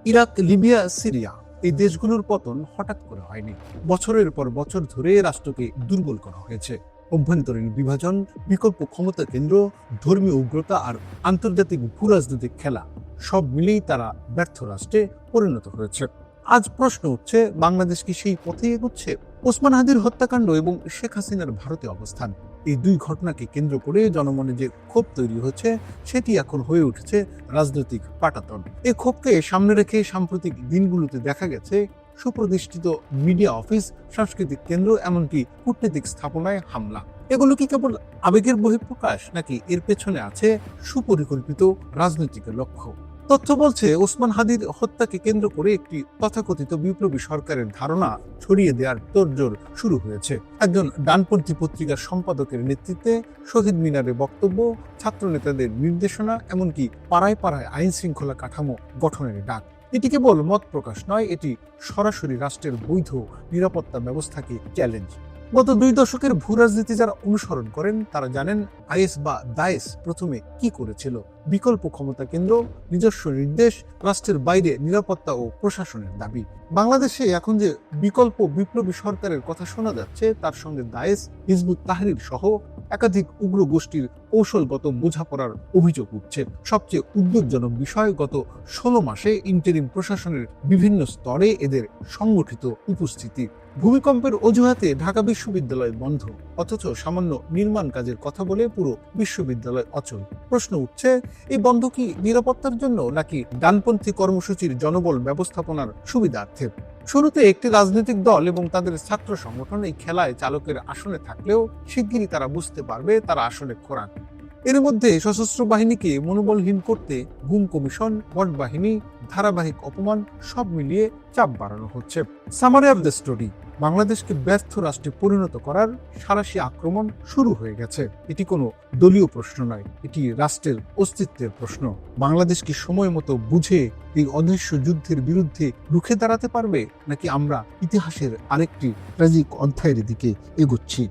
Iraq, Libya, Syria এই দেশগুলোর পতন হঠাৎ করে হয়নি। বছরের পর বছর ধরে রাষ্ট্রকে দুর্বল করা হয়েছে। অভ্যন্তরীণ বিভাজন, বিকল্প ক্ষমতা কেন্দ্র, ধর্মীয় উগ্রতা আর আন্তর্জাতিক ভূরাজনৈতিক খেলা সব মিলেই তারা ব্যর্থ রাষ্ট্রে পরিণত হয়েছে। আজ প্রশ্ন উঠছে, বাংলাদেশ কি সেই পথে এগোচ্ছে? ওসমান হাদির হত্যাকাণ্ড এবং শেখ হাসিনার ভারতে অবস্থান, এই দুই ঘটনাকে কেন্দ্র করে জনমনে যে ক্ষোভ তৈরি হচ্ছে সেটি এখন হয়ে উঠেছে রাজনৈতিক পাটাতন। এই ক্ষোভকে সামনে রেখে সাম্প্রতিক দিনগুলোতে দেখা গেছে সুপ্রতিষ্ঠিত মিডিয়া অফিস, সাংস্কৃতিক কেন্দ্র, এমনকি কূটনৈতিক স্থাপনায় হামলা। এগুলো কি কেবল আবেগের বহিঃপ্রকাশ, নাকি এর পেছনে আছে সুপরিকল্পিত রাজনৈতিক লক্ষ্য? তথ্য বলছে, ওসমান হাদির হত্যাকে কেন্দ্র করে একটি তথাকথিত বিপ্লবী সরকারের ধারণা ছড়িয়ে দেওয়ার তোড়জোড় শুরু হয়েছে। একজন ডানপন্থী পত্রিকার সম্পাদকের নেতৃত্বে শহীদ মিনারে বক্তব্য, ছাত্র নেতাদের নির্দেশনা, এমনকি পাড়ায় পাড়ায় আইন শৃঙ্খলা কাঠামো গঠনের ডাক। এটি কেবল মত প্রকাশ নয়, এটি সরাসরি রাষ্ট্রের বৈধ নিরাপত্তা ব্যবস্থাকে চ্যালেঞ্জ। গত 2 দশকের ভূরাজনীতি যারা অনুসরণ করেন তারা জানেন আইএস বা দায়েশ প্রথমে কি করেছিল। বিকল্প ক্ষমতা কেন্দ্র, নিজস্ব নির্দেশ, রাষ্ট্রের বাইরে নিরাপত্তা ও প্রশাসনের দাবি। বাংলাদেশে এখন যে বিকল্প বিপ্লবী সরকারের কথা শোনা যাচ্ছে, তার সঙ্গে দায়েশ, হিজবুত তাহরির সহ একাধিক উগ্র গোষ্ঠীর কৌশলগত বোঝাপড়ার অভিযোগ উঠছে। সবচেয়ে উদ্বেগজনক বিষয়, গত 16 মাসে ইন্টারিম প্রশাসনের বিভিন্ন স্তরে এদের সংগঠিত উপস্থিতি। ভূমিকম্পের অজুহাতে ঢাকা বিশ্ববিদ্যালয় বন্ধ, অথচ সামান্য নির্মাণ কাজের কথা বলে পুরো বিশ্ববিদ্যালয় অচল। প্রশ্ন উঠছে, এই বন্ধ কি নিরাপত্তার জন্য, নাকি ডানপন্থী কর্মসূচির জনবল ব্যবস্থাপনার সুবিধার্থে? শুরুতে একটি রাজনৈতিক দল এবং তাদের ছাত্র সংগঠন এই খেলায় চালকের আসনে থাকলেও শিগগিরই তারা বুঝতে পারবে তারা আসলে খোরাক। এর মধ্যে সশস্ত্র বাহিনীকে মনোবলহীন করতে গুম কমিশন, বট বাহিনী, ধারাবাহিক অপমান সব মিলিয়ে চাপ বাড়ানো হচ্ছে। সামারি অফ দ্য স্টোরি, বাংলাদেশকে ব্যর্থ রাষ্ট্রে পরিণত করার সাঁড়াশি আক্রমণ শুরু হয়ে গেছে। এটি কোনো দলীয় প্রশ্ন নয়, এটি রাষ্ট্রের অস্তিত্বের প্রশ্ন। বাংলাদেশ কি সময় মতো বুঝে এই অদৃশ্য যুদ্ধের বিরুদ্ধে রুখে দাঁড়াতে পারবে, নাকি আমরা ইতিহাসের আরেকটি ট্র্যাজিক অধ্যায়ের দিকে এগোচ্ছি?